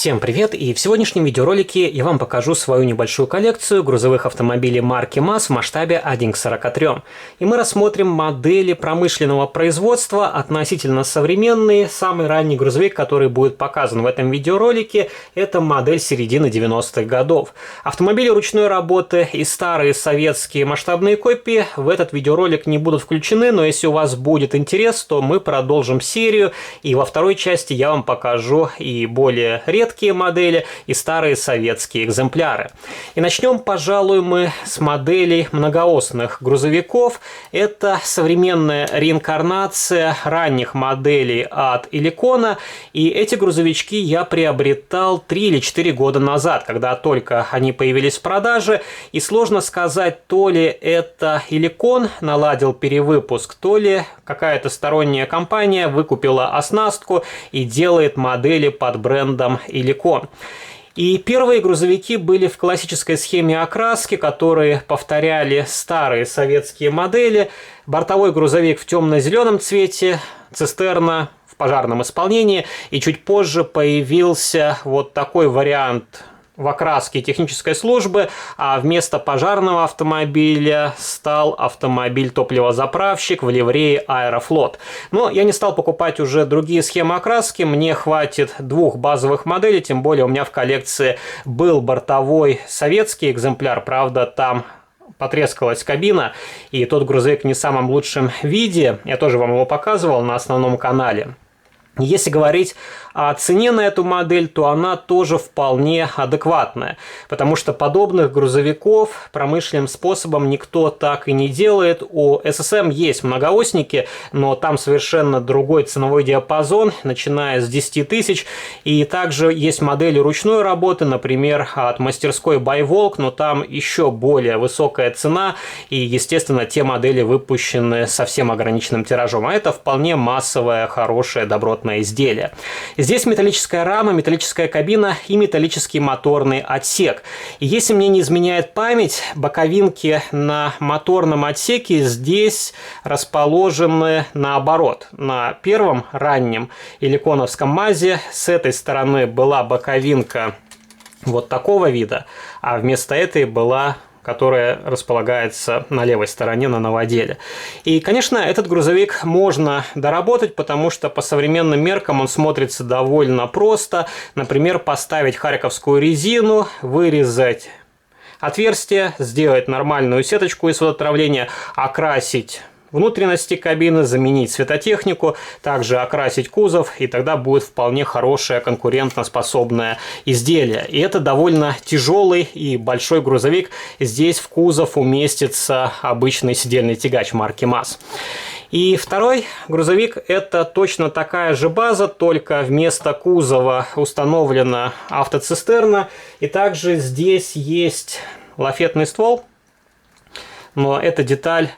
Всем привет! И в сегодняшнем видеоролике я вам покажу свою небольшую коллекцию грузовых автомобилей марки МАЗ в масштабе 1 к 43. И мы рассмотрим модели промышленного производства, относительно современные. Самый ранний грузовик, который будет показан в этом видеоролике, это модель середины 90-х годов. Автомобили ручной работы и старые советские масштабные копии в этот видеоролик не будут включены, но если у вас будет интерес, то мы продолжим серию, и во второй части я вам покажу и более редкие модели и старые советские экземпляры. И начнем, пожалуй, мы с моделей многоосных грузовиков. Это современная реинкарнация ранних моделей от Иликона. И эти грузовички я приобретал 3 или 4 года назад, когда только они появились в продаже. И сложно сказать, то ли это Иликон наладил перевыпуск, то ли какая-то сторонняя компания выкупила оснастку и делает модели под брендом Иликон. И первые грузовики были в классической схеме окраски, которые повторяли старые советские модели. Бортовой грузовик в темно-зеленом цвете, цистерна в пожарном исполнении. И чуть позже появился вот такой вариант в окраске технической службы, а вместо пожарного автомобиля стал автомобиль-топливозаправщик в ливрее Аэрофлот. Но я не стал покупать уже другие схемы окраски, мне хватит двух базовых моделей, тем более у меня в коллекции был бортовой советский экземпляр, правда там потрескалась кабина, и тот грузовик не в самом лучшем виде, я тоже вам его показывал на основном канале. Если говорить о цене на эту модель, то она тоже вполне адекватная, потому что подобных грузовиков промышленным способом никто так и не делает. У ССМ есть многоосники, но там совершенно другой ценовой диапазон, начиная с 10 тысяч. И также есть модели ручной работы, например, от мастерской Байволк, но там еще более высокая цена, и, естественно, те модели выпущены совсем ограниченным тиражом. А это вполне массовое, хорошее, добротное изделие. Здесь металлическая рама, металлическая кабина и металлический моторный отсек. И если мне не изменяет память, боковинки на моторном отсеке здесь расположены наоборот. На первом раннем иликоновском МАЗе с этой стороны была боковинка вот такого вида, а вместо этой была, которая располагается на левой стороне на новоделе. И, конечно, этот грузовик можно доработать, потому что по современным меркам он смотрится довольно просто. Например, поставить харьковскую резину, вырезать отверстие, сделать нормальную сеточку из водоотравления, окрасить внутренности кабины, заменить светотехнику, также окрасить кузов, и тогда будет вполне хорошее конкурентоспособное изделие. И это довольно тяжелый и большой грузовик. Здесь в кузов уместится обычный сидельный тягач марки МАЗ. И второй грузовик – это точно такая же база, только вместо кузова установлена автоцистерна. И также здесь есть лафетный ствол, но эта деталь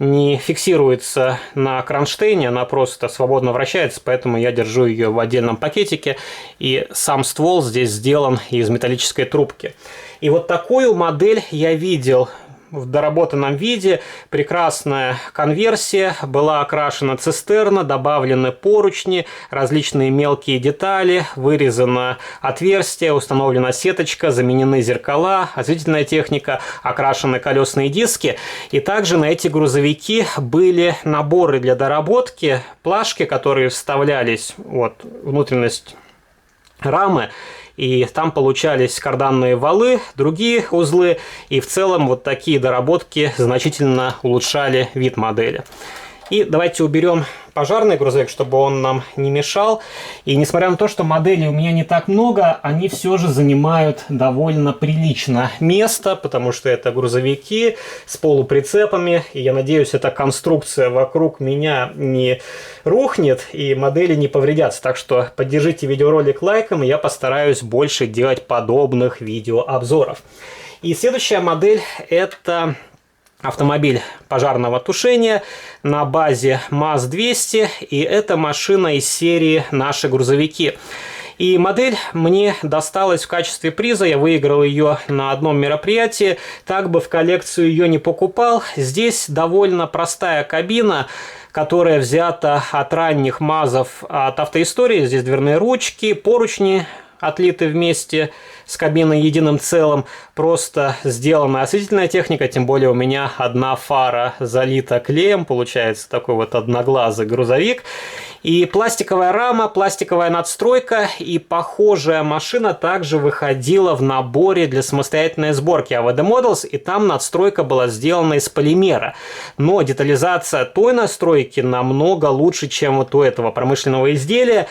не фиксируется на кронштейне, она просто свободно вращается, поэтому я держу ее в отдельном пакетике, и сам ствол здесь сделан из металлической трубки. И вот такую модель я видел в доработанном виде. Прекрасная конверсия, была окрашена цистерна, добавлены поручни, различные мелкие детали, вырезано отверстие, установлена сеточка, заменены зеркала, осветительная техника, окрашены колесные диски. И также на эти грузовики были наборы для доработки, плашки, которые вставлялись, вот внутренность рамы, и там получались карданные валы, другие узлы, и в целом вот такие доработки значительно улучшали вид модели. И давайте уберем пожарный грузовик, чтобы он нам не мешал. И несмотря на то, что моделей у меня не так много, они все же занимают довольно прилично место, потому что это грузовики с полуприцепами. И я надеюсь, эта конструкция вокруг меня не рухнет и модели не повредятся. Так что поддержите видеоролик лайком, и я постараюсь больше делать подобных видеообзоров. И следующая модель – это автомобиль пожарного тушения на базе МАЗ-200, и это машина из серии «Наши грузовики». И модель мне досталась в качестве приза, я выиграл ее на одном мероприятии, так бы в коллекцию ее не покупал. Здесь довольно простая кабина, которая взята от ранних МАЗов от автоистории. Здесь дверные ручки, поручни отлиты вместе с кабиной единым целым, просто сделана осветительная техника, тем более у меня одна фара залита клеем, получается такой вот одноглазый грузовик. И пластиковая рама, пластиковая надстройка, и похожая машина также выходила в наборе для самостоятельной сборки AVD Models, и там надстройка была сделана из полимера. Но детализация той надстройки намного лучше, чем вот у этого промышленного изделия.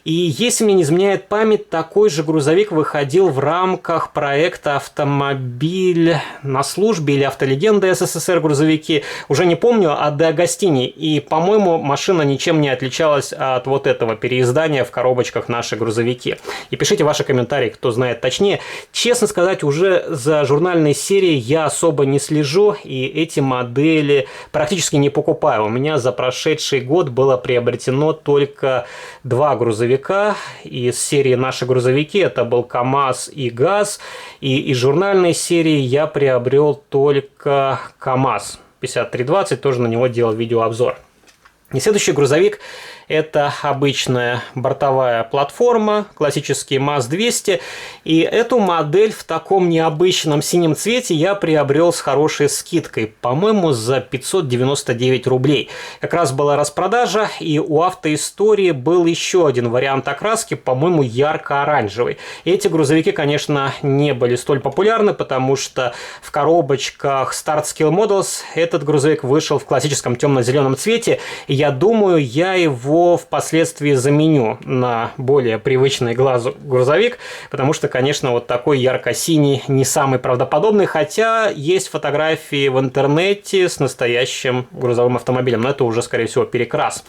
И если мне не изменяет память, такой же грузовик выходил в рамках проекта «Автомобиль на службе» или «Автолегенда СССР» грузовики. Уже не помню, от Де Агостини. И, по-моему, машина ничем не отличалась от вот этого переиздания в коробочках «Наши грузовики». И пишите ваши комментарии, кто знает точнее. Честно сказать, уже за журнальной серией я особо не слежу, и эти модели практически не покупаю. У меня за прошедший год было приобретено только 2 грузовика из серии «Наши грузовики». Это был КАМАЗ и ГАЗ. И из журнальной серии я приобрел только КАМАЗ 5320, тоже на него делал видеообзор. И следующий грузовик — это обычная бортовая платформа, классический МАЗ-200. И эту модель в таком необычном синем цвете я приобрел с хорошей скидкой, по-моему, за 599 рублей. Как раз была распродажа, и у Автоистории был еще один вариант окраски, по-моему, ярко-оранжевый. Эти грузовики, конечно, не были столь популярны, потому что в коробочках Start Scale Models этот грузовик вышел в классическом темно-зеленом цвете. И я думаю, я его впоследствии заменю на более привычный глазу грузовик, потому что, конечно, вот такой ярко-синий не самый правдоподобный, хотя есть фотографии в интернете с настоящим грузовым автомобилем, но это уже, скорее всего, перекрас.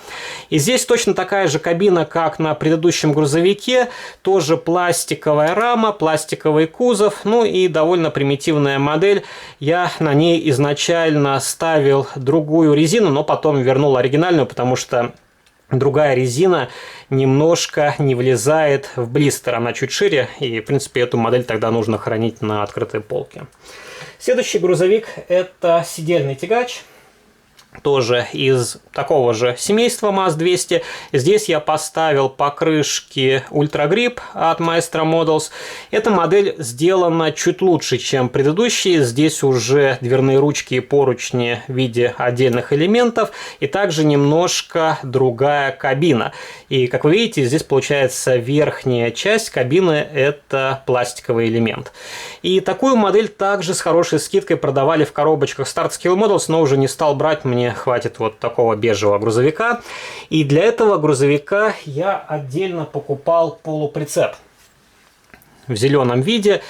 И здесь точно такая же кабина, как на предыдущем грузовике, тоже пластиковая рама, пластиковый кузов, ну и довольно примитивная модель. Я на ней изначально ставил другую резину, но потом вернул оригинальную, потому что другая резина немножко не влезает в блистер, она чуть шире, и, в принципе, эту модель тогда нужно хранить на открытой полке. Следующий грузовик – это сидельный тягач, тоже из такого же семейства МАЗ-200. Здесь я поставил покрышки Ultra Grip от Maestro Models. Эта модель сделана чуть лучше, чем предыдущие. Здесь уже дверные ручки и поручни в виде отдельных элементов, и также немножко другая кабина. И, как вы видите, здесь получается верхняя часть кабины – это пластиковый элемент. И такую модель также с хорошей скидкой продавали в коробочках Start Scale Models, но уже не стал брать, мне хватит вот такого бежевого грузовика. И для этого грузовика я отдельно покупал полуприцеп в зеленом виде.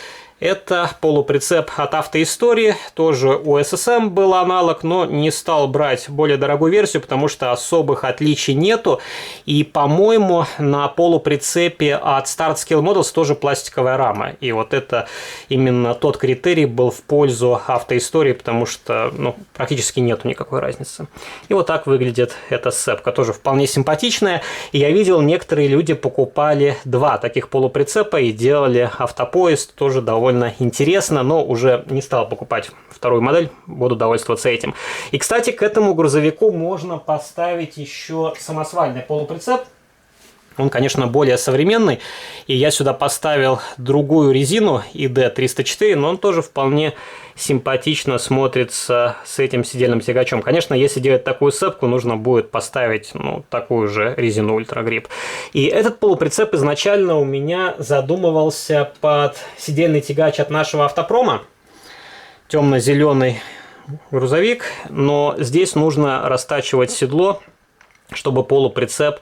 Это полуприцеп от Автоистории, тоже у ССМ был аналог, но не стал брать более дорогую версию, потому что особых отличий нету. И, по-моему, на полуприцепе от Start Scale Models тоже пластиковая рама. И вот это именно тот критерий был в пользу Автоистории, потому что практически нету никакой разницы. И вот так выглядит эта сцепка, тоже вполне симпатичная. И я видел, некоторые люди покупали 2 таких полуприцепа и делали автопоезд, тоже довольно интересно, но уже не стал покупать вторую модель, буду довольствоваться этим. И, кстати, к этому грузовику можно поставить еще самосвальный полуприцеп. Он, конечно, более современный, и я сюда поставил другую резину ID304, но он тоже вполне симпатично смотрится с этим сидельным тягачом. Конечно, если делать такую сцепку, нужно будет поставить такую же резину Ultra Grip. И этот полуприцеп изначально у меня задумывался под сидельный тягач от нашего автопрома. Темно-зеленый грузовик, но здесь нужно растачивать седло, чтобы полуприцеп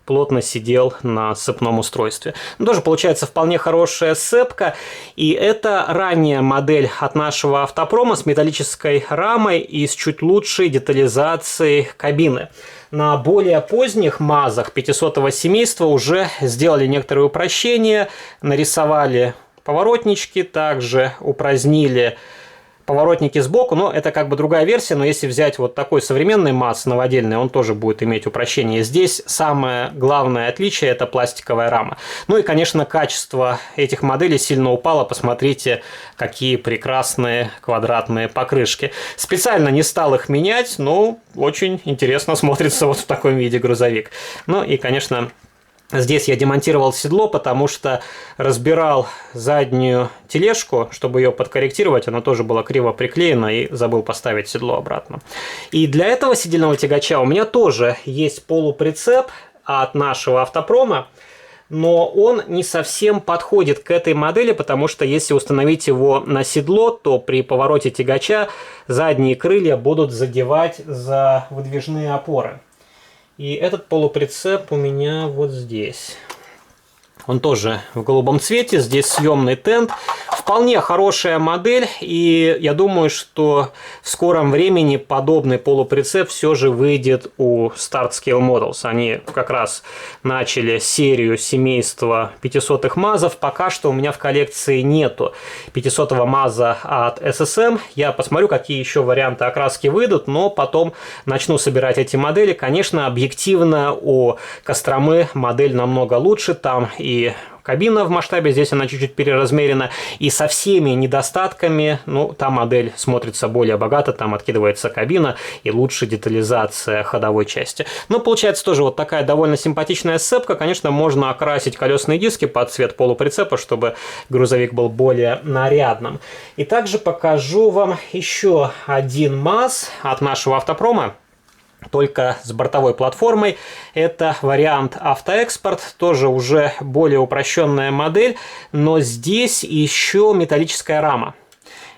плотно сидел на сцепном устройстве. Тоже получается вполне хорошая сцепка. И это ранняя модель от нашего автопрома с металлической рамой и с чуть лучшей детализацией кабины. На более поздних МАЗах 500-го семейства уже сделали некоторые упрощения, нарисовали поворотнички, также упразднили поворотники сбоку, но это как бы другая версия, но если взять вот такой современный МАЗ новодельный, он тоже будет иметь упрощение. Здесь самое главное отличие – это пластиковая рама. Ну и, конечно, качество этих моделей сильно упало. Посмотрите, какие прекрасные квадратные покрышки. Специально не стал их менять, но очень интересно смотрится вот в таком виде грузовик. Ну и, конечно, Здесь я демонтировал седло, потому что разбирал заднюю тележку, чтобы ее подкорректировать. Она тоже была криво приклеена и забыл поставить седло обратно. И для этого седельного тягача у меня тоже есть полуприцеп от нашего автопрома. Но он не совсем подходит к этой модели, потому что если установить его на седло, то при повороте тягача задние крылья будут задевать за выдвижные опоры. И этот полуприцеп у меня вот здесь. Он тоже в голубом цвете, здесь съемный тент. Вполне хорошая модель, и я думаю, что в скором времени подобный полуприцеп все же выйдет у Start Scale Models. Они как раз начали серию семейства 500-х МАЗов. Пока что у меня в коллекции нету 500-го МАЗа от SSM. Я посмотрю, какие еще варианты окраски выйдут, но потом начну собирать эти модели. Конечно, объективно у Костромы модель намного лучше. Там и кабина в масштабе, здесь она чуть-чуть переразмерена, и со всеми недостатками, ну, та модель смотрится более богато, там откидывается кабина и лучше детализация ходовой части. Но получается тоже вот такая довольно симпатичная сцепка. Конечно, можно окрасить колесные диски под цвет полуприцепа, чтобы грузовик был более нарядным. И также покажу вам еще один МАЗ от нашего автопрома, только с бортовой платформой. Это вариант Автоэкспорт, тоже уже более упрощенная модель, но здесь еще металлическая рама.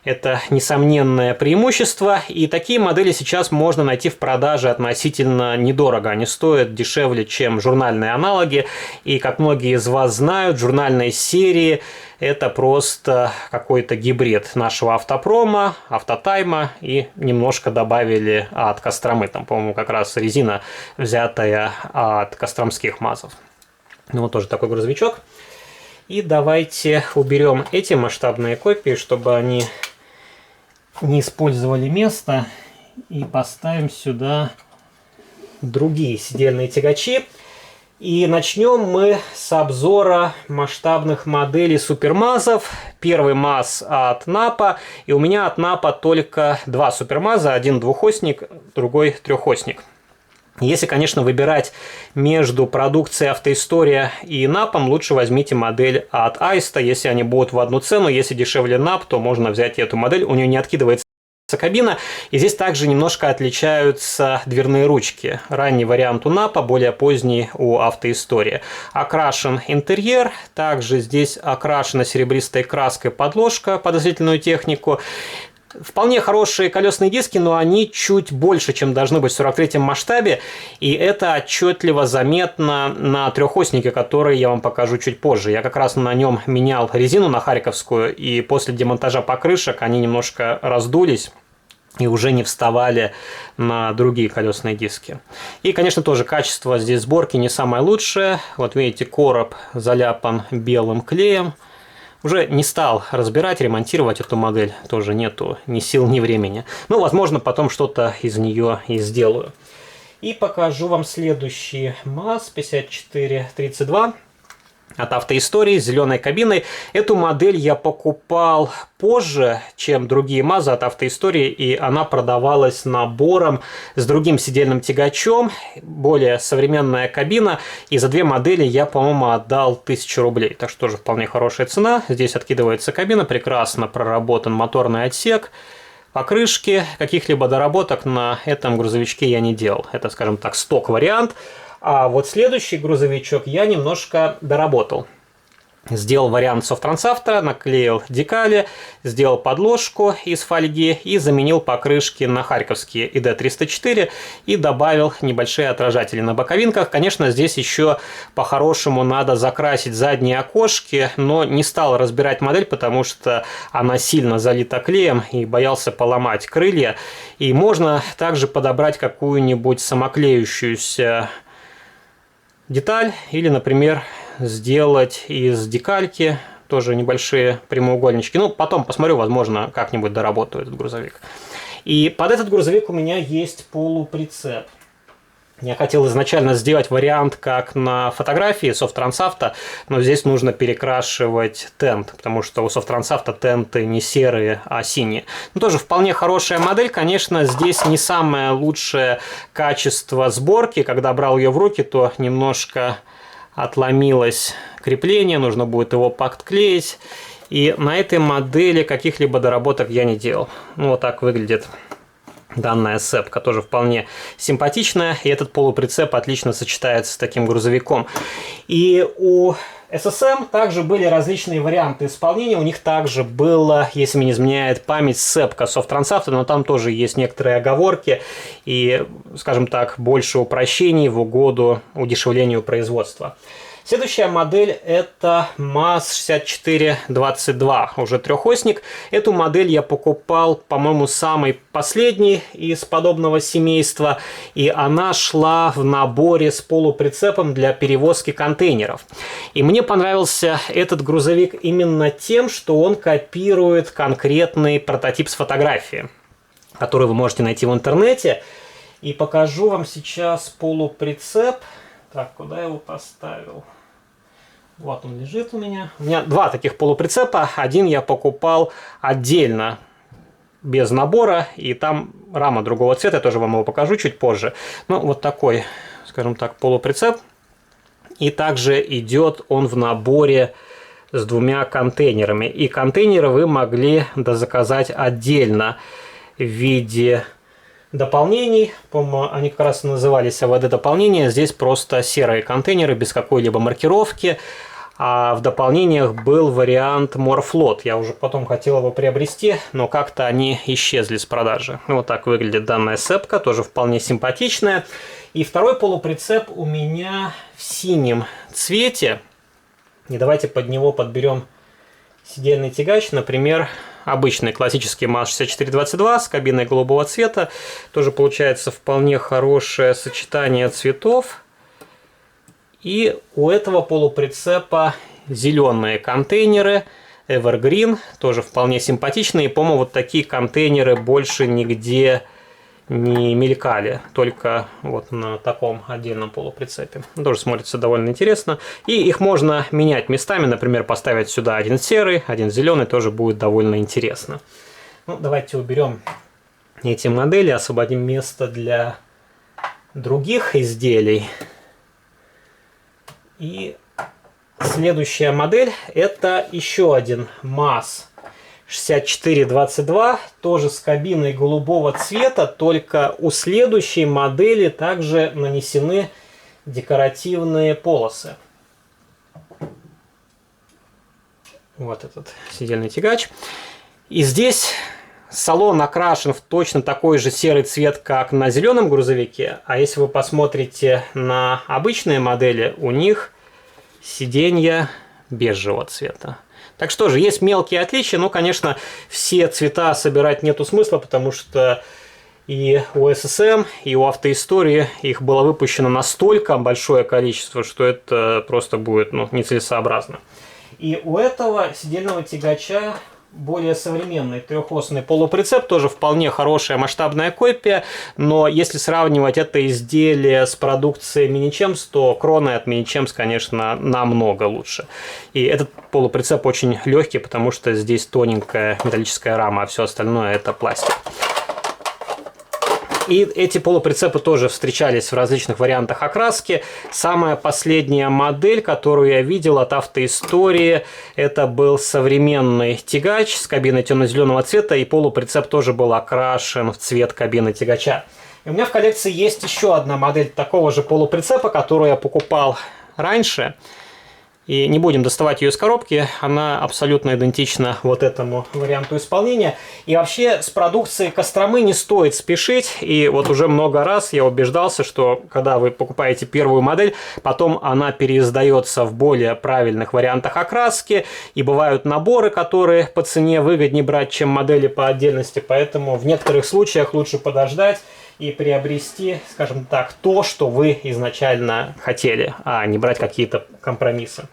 Это несомненное преимущество, и такие модели сейчас можно найти в продаже относительно недорого. Они стоят дешевле, чем журнальные аналоги, и, как многие из вас знают, журнальные серии – это просто какой-то гибрид нашего автопрома, автотайма, и немножко добавили от Костромы. Там, по-моему, как раз резина, взятая от костромских МАЗов. Ну, вот тоже такой грузовичок. И давайте уберем эти масштабные копии, чтобы они не использовали место, и поставим сюда другие седельные тягачи. И начнем мы с обзора масштабных моделей супермазов. Первый МАЗ от Напа, и у меня от Напа только два супермаза, один двухосник, другой трехосник. Если, конечно, выбирать между продукцией Автоистория и Напом, лучше возьмите модель от Аиста, если они будут в одну цену. Если дешевле Нап, то можно взять эту модель, у нее не откидывается кабина. И здесь также немножко отличаются дверные ручки. Ранний вариант у Напа, более поздний у Автоистории. Окрашен интерьер, также здесь окрашена серебристой краской подложка под осветительную технику. Вполне хорошие колесные диски, но они чуть больше, чем должны быть в 43-м масштабе, и это отчетливо заметно на трехоснике, который я вам покажу чуть позже. Я как раз на нем менял резину на харьковскую, и после демонтажа покрышек они немножко раздулись и уже не вставали на другие колесные диски. И, конечно, тоже качество здесь сборки не самое лучшее. Вот видите, короб заляпан белым клеем. Уже не стал разбирать, ремонтировать эту модель, тоже нету ни сил, ни времени. Ну, возможно, потом что-то из нее и сделаю. И покажу вам следующий МАЗ 5432 от Автоистории с зеленой кабиной. Эту модель я покупал позже, чем другие МАЗы от Автоистории, и она продавалась набором с другим седельным тягачом, более современная кабина, и за две модели я, по-моему, отдал 1000 рублей, так что тоже вполне хорошая цена. Здесь откидывается кабина, прекрасно проработан моторный отсек, покрышки, каких-либо доработок на этом грузовичке я не делал. Это, скажем так, сток-вариант. А вот следующий грузовичок я немножко доработал. Сделал вариант софтрансавто, наклеил декали, сделал подложку из фольги и заменил покрышки на харьковские ИД-304 и добавил небольшие отражатели на боковинках. Конечно, здесь еще по-хорошему надо закрасить задние окошки, но не стал разбирать модель, потому что она сильно залита клеем и боялся поломать крылья. И можно также подобрать какую-нибудь самоклеющуюся деталь или, например, сделать из декальки тоже небольшие прямоугольнички. Ну, потом посмотрю, возможно, как-нибудь доработаю этот грузовик. И под этот грузовик у меня есть полуприцеп. Я хотел изначально сделать вариант, как на фотографии софтрансавто, но здесь нужно перекрашивать тент, потому что у софтрансавто тенты не серые, а синие. Но тоже вполне хорошая модель. Конечно, здесь не самое лучшее качество сборки. Когда брал ее в руки, то немножко отломилось крепление, нужно будет его подклеить. И на этой модели каких-либо доработок я не делал. Ну, вот так выглядит данная цепка, тоже вполне симпатичная. И этот полуприцеп отлично сочетается с таким грузовиком. И у SSM также были различные варианты исполнения. У них также было, если мне не изменяет память, цепка софт-трансавто, но там тоже есть некоторые оговорки и, скажем так, больше упрощений в угоду удешевлению производства. Следующая модель — это MAS6422, уже трехосник. Эту модель я покупал, по-моему, самый последний из подобного семейства, и она шла в наборе с полуприцепом для перевозки контейнеров. И мне понравился этот грузовик именно тем, что он копирует конкретный прототип с фотографии, который вы можете найти в интернете. И покажу вам сейчас полуприцеп. Так, куда я его поставил? Вот он лежит у меня. У меня два таких полуприцепа. Один я покупал отдельно, без набора. И там рама другого цвета. Я тоже вам его покажу чуть позже. Ну, вот такой, скажем так, полуприцеп. И также идет он в наборе с двумя контейнерами. И контейнеры вы могли дозаказать отдельно в виде дополнений. По-моему, они как раз назывались АВД-дополнения. Здесь просто серые контейнеры без какой-либо маркировки. А в дополнениях был вариант Morflot. Я уже потом хотел его приобрести, но как-то они исчезли с продажи. Вот так выглядит данная цепка, тоже вполне симпатичная. И второй полуприцеп у меня в синем цвете. И давайте под него подберем сидельный тягач, например, обычный классический MAS6422 с кабиной голубого цвета. Тоже получается вполне хорошее сочетание цветов. И у этого полуприцепа зеленые контейнеры Evergreen, тоже вполне симпатичные. По-моему, вот такие контейнеры больше нигде не мелькали, только вот на таком отдельном полуприцепе. Тоже смотрится довольно интересно. И их можно менять местами, например, поставить сюда один серый, один зеленый, тоже будет довольно интересно. Ну, давайте уберем эти модели, освободим место для других изделий. И следующая модель — это еще один MAS6422, тоже с кабиной голубого цвета, только у следующей модели также нанесены декоративные полосы. Вот этот сидельный тягач. И здесь салон окрашен в точно такой же серый цвет, как на зеленом грузовике. А если вы посмотрите на обычные модели, у них сиденья бежевого цвета. Так что же, есть мелкие отличия, но, конечно, все цвета собирать нету смысла, потому что и у SSM, и у автоистории их было выпущено настолько большое количество, что это просто будет нецелесообразно. И у этого сидельного тягача более современный трехосный полуприцеп, тоже вполне хорошая масштабная копия, но если сравнивать это изделие с продукцией Minichems, то кроны от Minichems, конечно, намного лучше. И этот полуприцеп очень легкий, потому что здесь тоненькая металлическая рама, а все остальное это пластик. И эти полуприцепы тоже встречались в различных вариантах окраски. Самая последняя модель, которую я видел от автоистории, это был современный тягач с кабиной темно-зеленого цвета, и полуприцеп тоже был окрашен в цвет кабины тягача. И у меня в коллекции есть еще одна модель такого же полуприцепа, которую я покупал раньше. И не будем доставать ее из коробки, она абсолютно идентична вот этому варианту исполнения. И вообще с продукцией Костромы не стоит спешить. И вот уже много раз я убеждался, что когда вы покупаете первую модель, потом она переиздается в более правильных вариантах окраски. И бывают наборы, которые по цене выгоднее брать, чем модели по отдельности. Поэтому в некоторых случаях лучше подождать и приобрести, скажем так, то, что вы изначально хотели, а не брать какие-то компромиссы.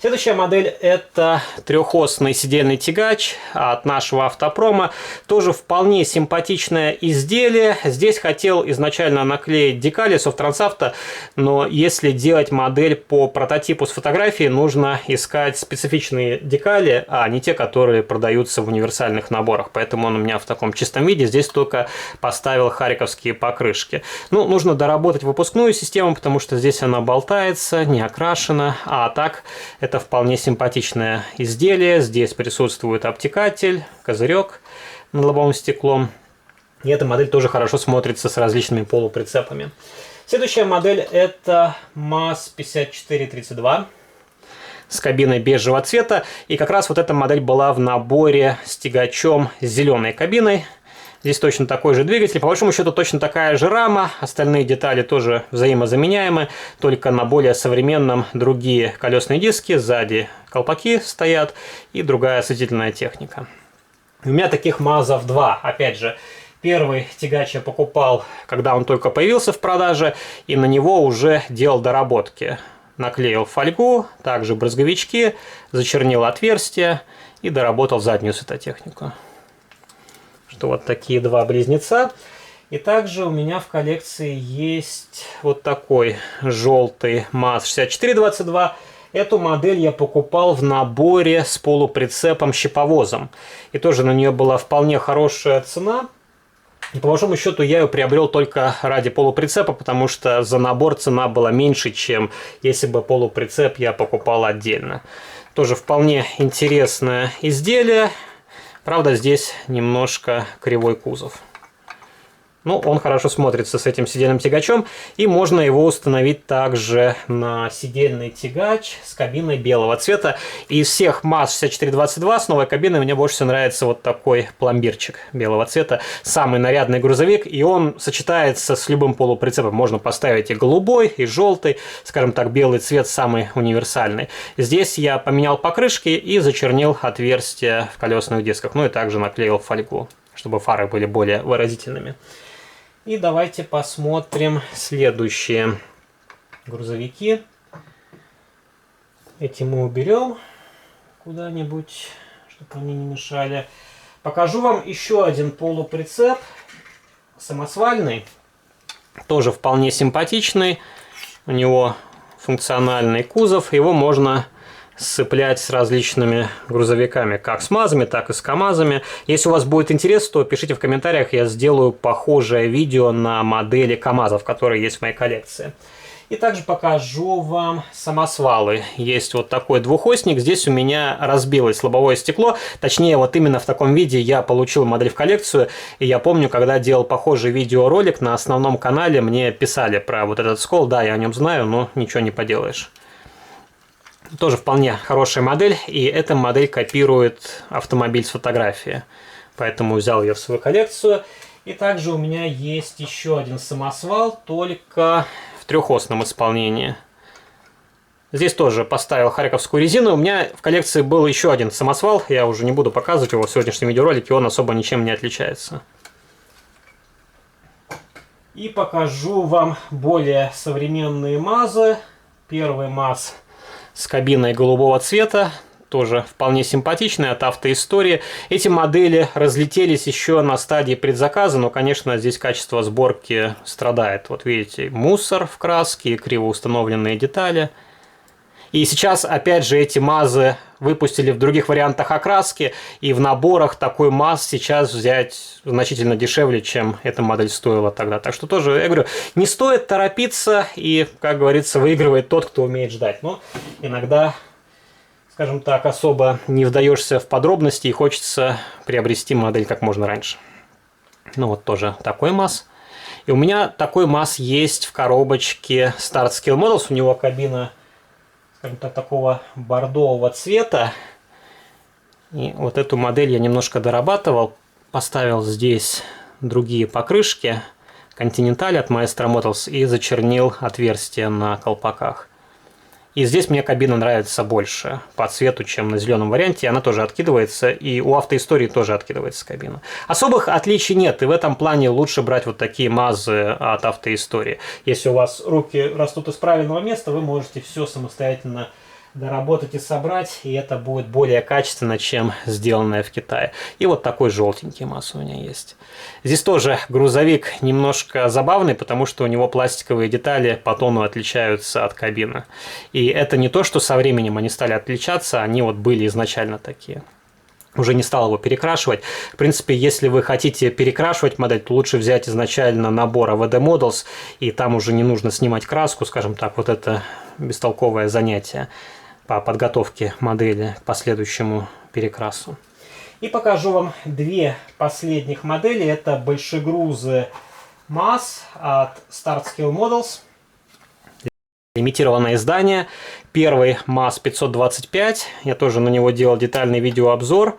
Следующая модель – это трехосный сидельный тягач от нашего автопрома. Тоже вполне симпатичное изделие. Здесь хотел изначально наклеить декали Софтрансавто, но если делать модель по прототипу с фотографией, нужно искать специфичные декали, а не те, которые продаются в универсальных наборах. Поэтому он у меня в таком чистом виде. Здесь только поставил хариковские покрышки. Ну, нужно доработать выпускную систему, потому что здесь она болтается, не окрашена, а так это вполне симпатичное изделие. Здесь присутствует обтекатель, козырек над лобовым стеклом. И эта модель тоже хорошо смотрится с различными полуприцепами. Следующая модель это МАЗ-5432 с кабиной бежевого цвета. И как раз вот эта модель была в наборе с тягачом с зеленой кабиной. Здесь точно такой же двигатель, по большому счету точно такая же рама, остальные детали тоже взаимозаменяемы, только на более современном другие колесные диски, сзади колпаки стоят и другая осветительная техника. У меня таких МАЗов два, опять же. Первый тягач я покупал, когда он только появился в продаже, и на него уже делал доработки. Наклеил фольгу, также брызговички, зачернил отверстия и доработал заднюю светотехнику. Что вот такие два близнеца. И также у меня в коллекции есть вот такой желтый МАЗ-6422. Эту модель я покупал в наборе с полуприцепом-щиповозом. И тоже на нее была вполне хорошая цена. И по большому счету я ее приобрел только ради полуприцепа, потому что за набор цена была меньше, чем если бы полуприцеп я покупал отдельно. Тоже вполне интересное изделие. Правда, здесь немножко кривой кузов. Ну, он хорошо смотрится с этим сидельным тягачом, и можно его установить также на сидельный тягач с кабиной белого цвета. Из всех МАЗ-6422 с новой кабиной мне больше всего нравится вот такой пломбирчик белого цвета. Самый нарядный грузовик, и он сочетается с любым полуприцепом. Можно поставить и голубой, и желтый, скажем так, белый цвет самый универсальный. Здесь я поменял покрышки и зачернил отверстия в колесных дисках, ну и также наклеил фольгу, чтобы фары были более выразительными. И давайте посмотрим следующие грузовики. Эти мы уберем куда-нибудь, чтобы они не мешали. Покажу вам еще один полуприцеп, самосвальный, тоже вполне симпатичный. У него функциональный кузов, его можно сцеплять с различными грузовиками, как с МАЗами, так и с КАМАЗами. Если у вас будет интерес, то пишите в комментариях, я сделаю похожее видео на модели КАМАЗов, которые есть в моей коллекции. И также покажу вам самосвалы. Есть вот такой двухосник. Здесь у меня разбилось лобовое стекло. Точнее, вот именно в таком виде я получил модель в коллекцию. И я помню, когда делал похожий видеоролик на основном канале, мне писали про вот этот скол. Да, я о нем знаю, но ничего не поделаешь. Тоже вполне хорошая модель, и эта модель копирует автомобиль с фотографии. Поэтому взял ее в свою коллекцию. И также у меня есть еще один самосвал, только в трехосном исполнении. Здесь тоже поставил харьковскую резину. У меня в коллекции был еще один самосвал. Я уже не буду показывать его в сегодняшнем видеоролике, он особо ничем не отличается. И покажу вам более современные МАЗы. Первый МАЗ с кабиной голубого цвета, тоже вполне симпатичный, от автоистории. Эти модели разлетелись еще на стадии предзаказа, но, конечно, здесь качество сборки страдает. Вот видите, мусор в краске, криво установленные детали. И сейчас, опять же, эти МАЗы выпустили в других вариантах окраски, и в наборах такой МАЗ сейчас взять значительно дешевле, чем эта модель стоила тогда. Так что тоже, я говорю, не стоит торопиться, и, как говорится, выигрывает тот, кто умеет ждать. Но иногда, скажем так, особо не вдаешься в подробности, и хочется приобрести модель как можно раньше. Ну вот тоже такой МАЗ. И у меня такой МАЗ есть в коробочке Start Scale Models, у него кабина, скажем так, такого бордового цвета. И вот эту модель я немножко дорабатывал. Поставил здесь другие покрышки Continental от Maestro Motors и зачернил отверстия на колпаках. И здесь мне кабина нравится больше по цвету, чем на зеленом варианте. Она тоже откидывается, и у автоистории тоже откидывается кабина. Особых отличий нет, и в этом плане лучше брать вот такие МАЗы от автоистории. Если у вас руки растут из правильного места, вы можете все самостоятельно доработать и собрать, и это будет более качественно, чем сделанное в Китае. И вот такой желтенький МАЗ у меня есть. Здесь тоже грузовик немножко забавный, потому что у него пластиковые детали по тону отличаются от кабины. И это не то, что со временем они стали отличаться, они вот были изначально такие. Уже не стал его перекрашивать. В принципе, если вы хотите перекрашивать модель, то лучше взять изначально набор AVD Models, и там уже не нужно снимать краску, скажем так, вот это бестолковое занятие по подготовке модели к последующему перекрасу. И покажу вам две последних модели. Это большегрузы MAS от Start Scale Models. Лимитированное издание. Первый MAS 525. Я тоже на него делал детальный видеообзор.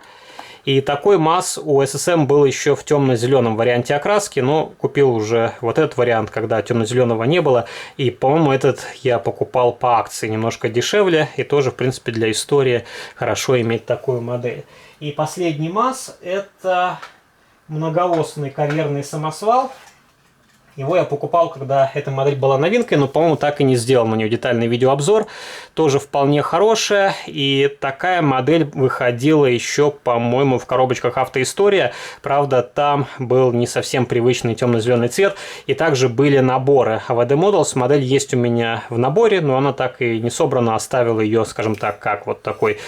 И такой MAS у SSM был еще в темно-зеленом варианте окраски, но купил уже вот этот вариант, когда темно-зеленого не было. И, по-моему, этот я покупал по акции немножко дешевле. И тоже, в принципе, для истории хорошо иметь такую модель. И последний MAS — это многоосный карьерный самосвал. Его я покупал, когда эта модель была новинкой, но, по-моему, так и не сделал на нее детальный видеообзор. Тоже вполне хорошая. И такая модель выходила еще, по-моему, в коробочках «Автоистория». Правда, там был не совсем привычный темно-зеленый цвет. И также были наборы AVD Models. Модель есть у меня в наборе, но она так и не собрана. Оставил ее, скажем так, как вот такой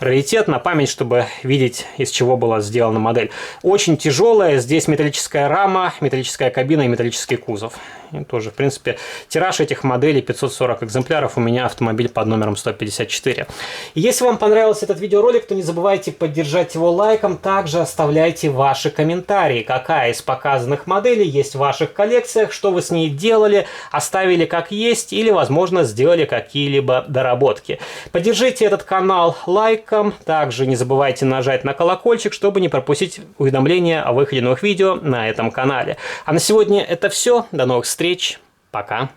раритет на память, чтобы видеть, из чего была сделана модель. Очень тяжелая. Здесь металлическая рама, металлическая кабина и металлический кузов. И тоже, в принципе, тираж этих моделей 540 экземпляров. У меня автомобиль под номером 154. И если вам понравился этот видеоролик, то не забывайте поддержать его лайком. Также оставляйте ваши комментарии. Какая из показанных моделей есть в ваших коллекциях, что вы с ней делали, оставили как есть или, возможно, сделали какие-либо доработки. Поддержите этот канал лайком. Также не забывайте нажать на колокольчик, чтобы не пропустить уведомления о выходе новых видео на этом канале. А на сегодня это все. До новых встреч. Пока.